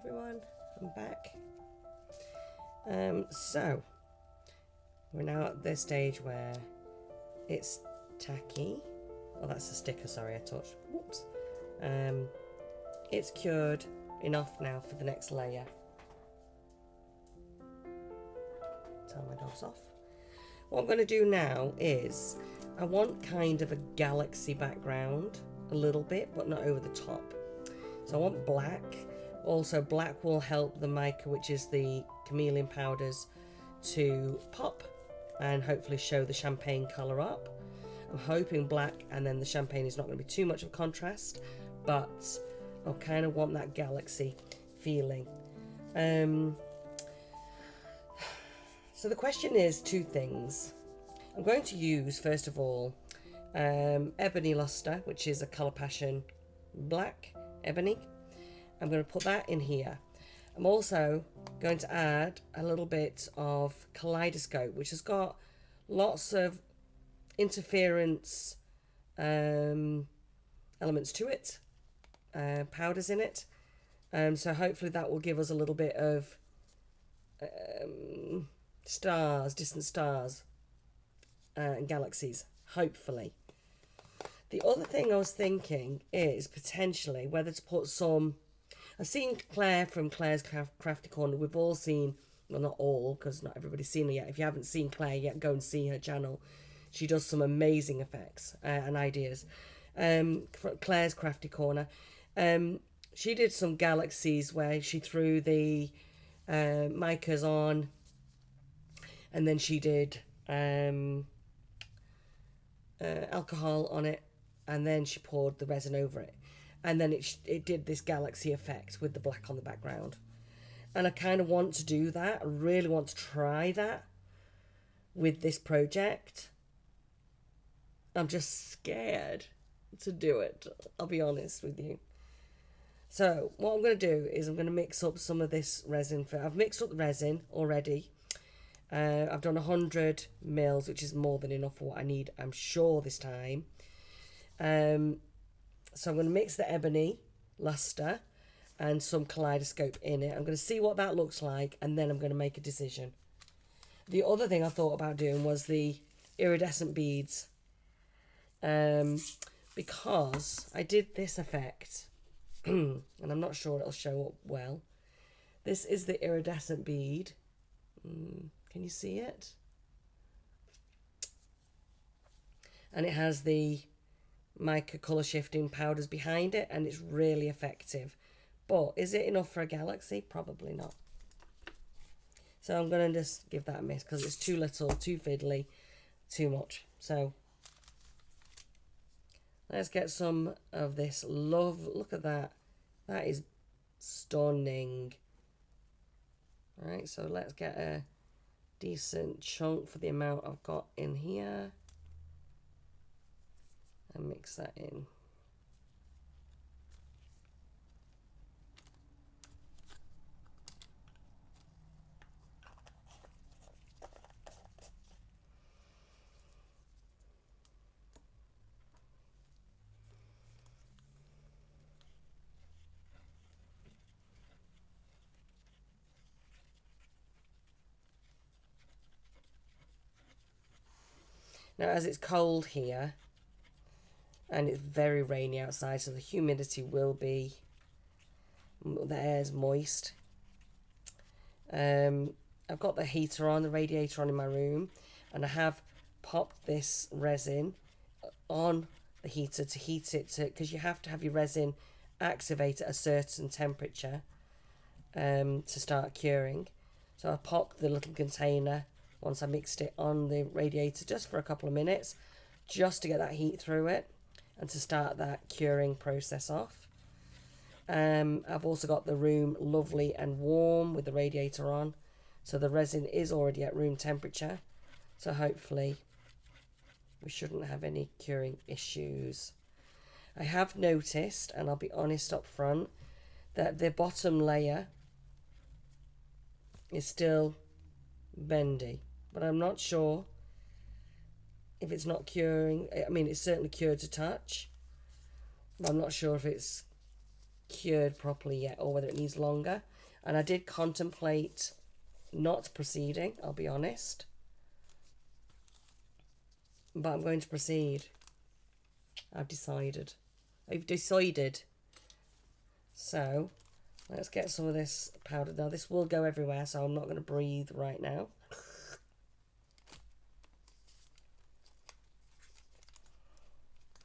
everyone, I'm back. So we're now at the stage where it's tacky. Oh, that's a sticker, sorry, I touched. Whoops. It's cured enough now for the next layer. Tell my dogs off. What I'm going to do now is I want kind of a galaxy background, a little bit, but not over the top. So I want black. Also, black will help the mica, which is the chameleon powders, to pop and hopefully show the champagne colour up. I'm hoping black and then the champagne is not going to be too much of a contrast, but I kind of want that galaxy feeling. So the question is two things. I'm going to use, first of all, ebony luster, which is a Colour Passion black ebony. I'm going to put that in here. I'm also going to add a little bit of kaleidoscope, which has got lots of interference elements to it, powders in it. So hopefully that will give us a little bit of stars, distant stars, and galaxies, hopefully. The other thing I was thinking is potentially whether to put some... I've seen Claire from Claire's Crafty Corner. We've all seen, well, not all, because not everybody's seen her yet. If you haven't seen Claire yet, go and see her channel. She does some amazing effects and ideas. Claire's Crafty Corner. She did some galaxies where she threw the micas on, and then she did alcohol on it, and then she poured the resin over it. And then it did this galaxy effect with the black on the background. And I kind of want to do that. I really want to try that with this project. I'm just scared to do it, I'll be honest with you. So what I'm going to do is I'm going to mix up some of this resin. I've mixed up the resin already. I've done 100 mils, which is more than enough for what I need, I'm sure, this time. So I'm going to mix the ebony luster and some kaleidoscope in it. I'm going to see what that looks like, and then I'm going to make a decision. The other thing I thought about doing was the iridescent beads, because I did this effect and I'm not sure it'll show up well. This is the iridescent bead. Can you see it? And it has the mica colour shifting powders behind it, and it's really effective. But is it enough for a galaxy? Probably not. So I'm going to just give that a miss because it's too little, too fiddly, too much. So let's get some of this love. Look at that. That is stunning. All right, so let's get a decent chunk for the amount I've got in here and mix that in. Now, as it's cold here and it's very rainy outside, so the humidity will be, the air's moist. I've got the heater on, the radiator on in my room, and I have popped this resin on the heater to heat it, because you have to have your resin activate at a certain temperature to start curing. So I popped the little container once I mixed it on the radiator just for a couple of minutes, just to get that heat through it and to start that curing process off. I've also got the room lovely and warm with the radiator on, so the resin is already at room temperature, so hopefully we shouldn't have any curing issues. I have noticed, and I'll be honest up front, that the bottom layer is still bendy, but I'm not sure if it's not curing. I mean, it's certainly cured to touch, but I'm not sure if it's cured properly yet or whether it needs longer. And I did contemplate not proceeding, I'll be honest. But I'm going to proceed. I've decided. So, let's get some of this powder. Now, this will go everywhere, so I'm not going to breathe right now.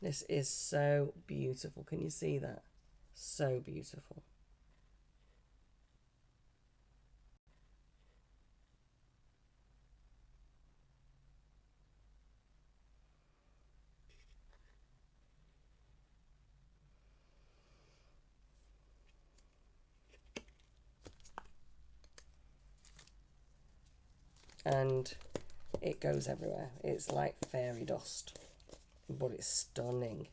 This is so beautiful. Can you see that? So beautiful. And it goes everywhere. It's like fairy dust, but it's stunning.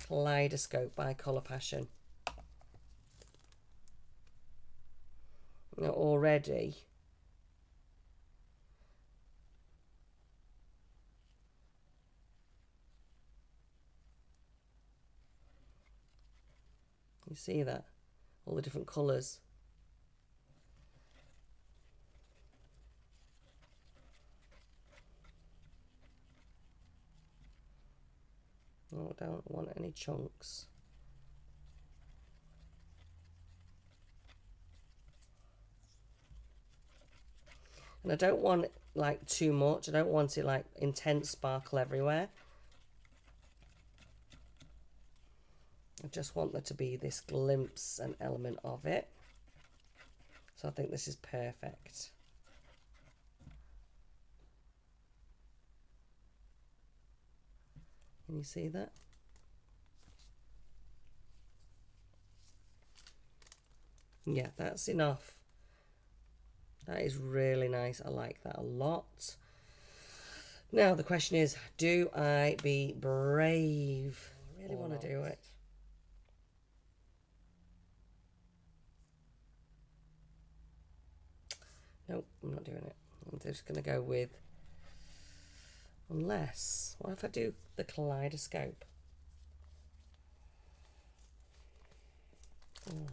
Kaleidoscope by Colour Passion. Now already you see that? All the different colours. Oh, I don't want any chunks. And I don't want like too much. I don't want it like intense sparkle everywhere. I just want there to be this glimpse and element of it. So I think this is perfect. Can you see that? Yeah, that's enough. That is really nice. I like that a lot. Now the question is, do I be brave? I really want to do it. Nope, I'm not doing it. I'm just going to go with, unless, what if I do the kaleidoscope? Oh.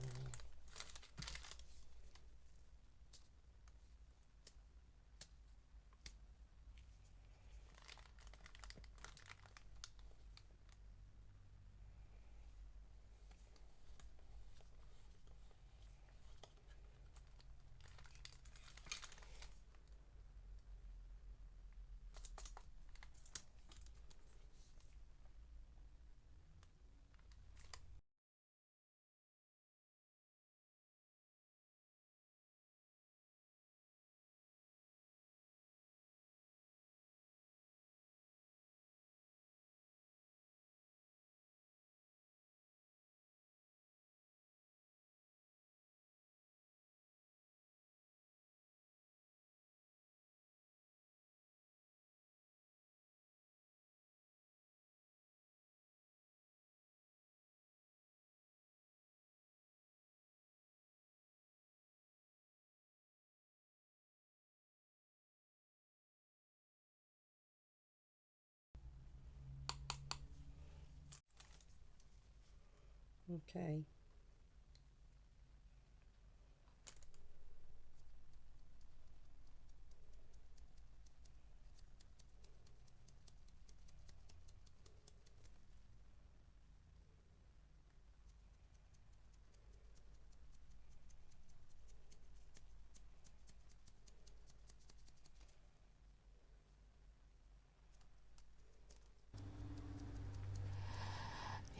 Okay.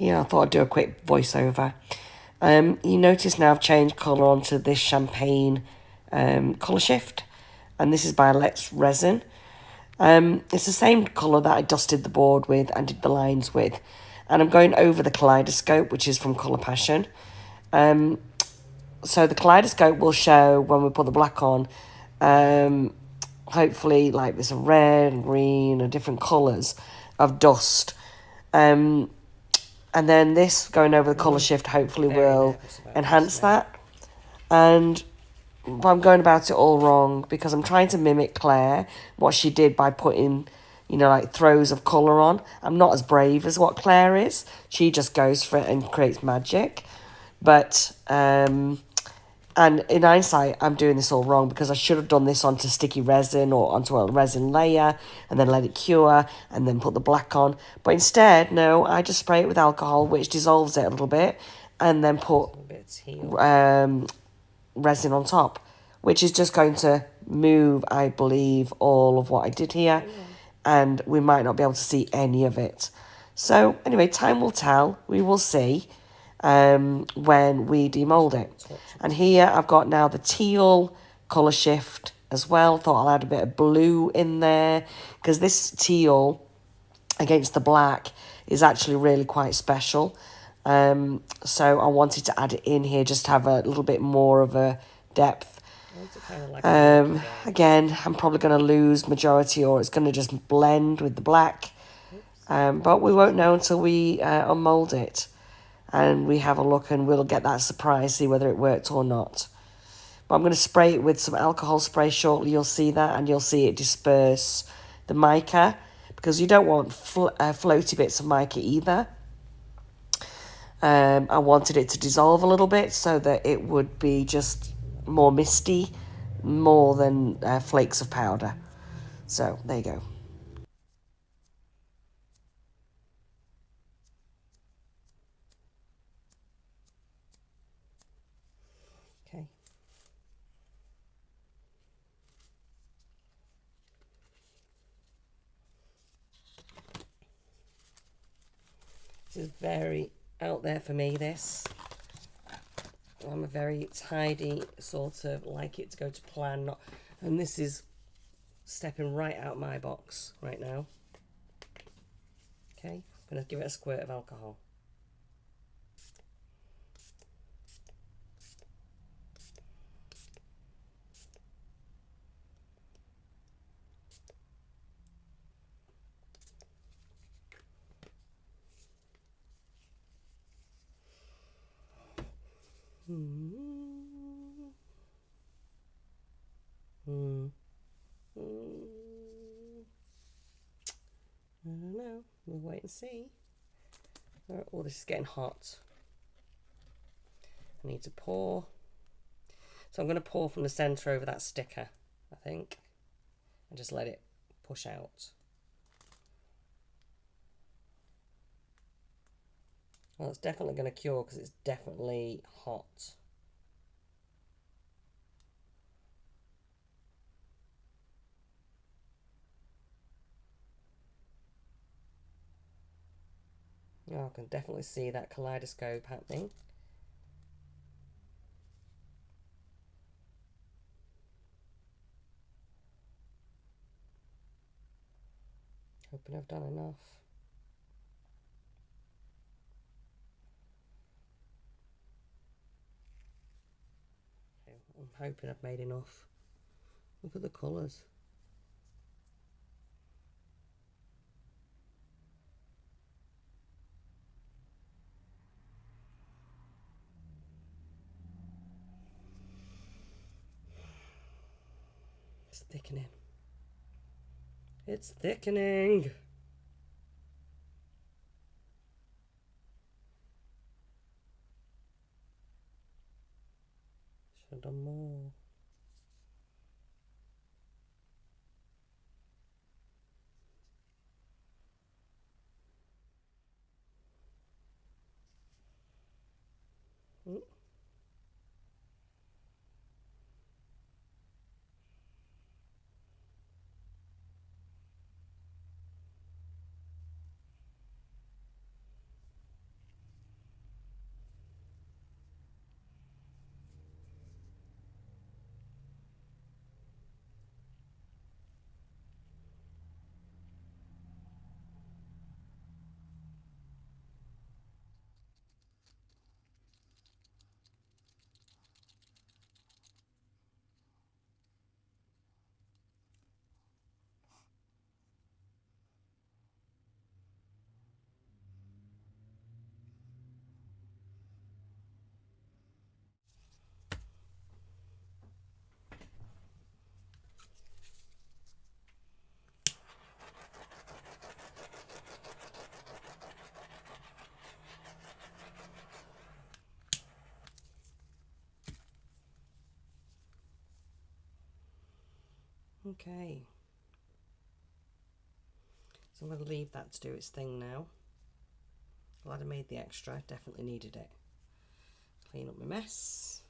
Yeah, I thought I'd do a quick voiceover. You notice now I've changed colour onto this champagne colour shift. And this is by Resin. It's the same colour that I dusted the board with and did the lines with. And I'm going over the kaleidoscope, which is from Colour Passion. So the kaleidoscope will show when we put the black on. Hopefully, like there's a red and green and different colours of dust. And then this going over the colour shift hopefully will enhance that. And I'm going about it all wrong because I'm trying to mimic Claire, what she did by putting, you know, like throws of colour on. I'm not as brave as what Claire is. She just goes for it and creates magic. But I And in hindsight, I'm doing this all wrong because I should have done this onto sticky resin or onto a resin layer and then let it cure and then put the black on. But instead, no, I just spray it with alcohol, which dissolves it a little bit, and then put resin on top, which is just going to move, I believe, all of what I did here, and we might not be able to see any of it. So anyway, time will tell. We will see when we demold it. And here I've got now the teal colour shift as well. Thought I'll add a bit of blue in there because this teal against the black is actually really quite special. So I wanted to add it in here just to have a little bit more of a depth. Again, I'm probably going to lose majority or it's going to just blend with the black. But we won't know until we unmold it and we have a look and we'll get that surprise, see whether it worked or not. But I'm going to spray it with some alcohol spray shortly. You'll see that and you'll see it disperse the mica because you don't want floaty bits of mica either. I wanted it to dissolve a little bit so that it would be just more misty, more than flakes of powder. So there you go. Okay. This is very out there for me, this. I'm a very tidy sort of, like it to go to plan, not, and this is stepping right out my box right now. Okay, I'm going to give it a squirt of alcohol. I don't know. We'll wait and see. Oh, this is getting hot. I need to pour. So I'm going to pour from the centre over that sticker, I think, and just let it push out. Well, it's definitely going to cure because it's definitely hot. Oh, I can definitely see that kaleidoscope happening. Hoping I've done enough. I'm hoping I've made enough. Look at the colours. It's thickening. It's thickening. Should have done more. Okay. So I'm going to leave that to do its thing now. Glad I made the extra, definitely needed it. Clean up my mess.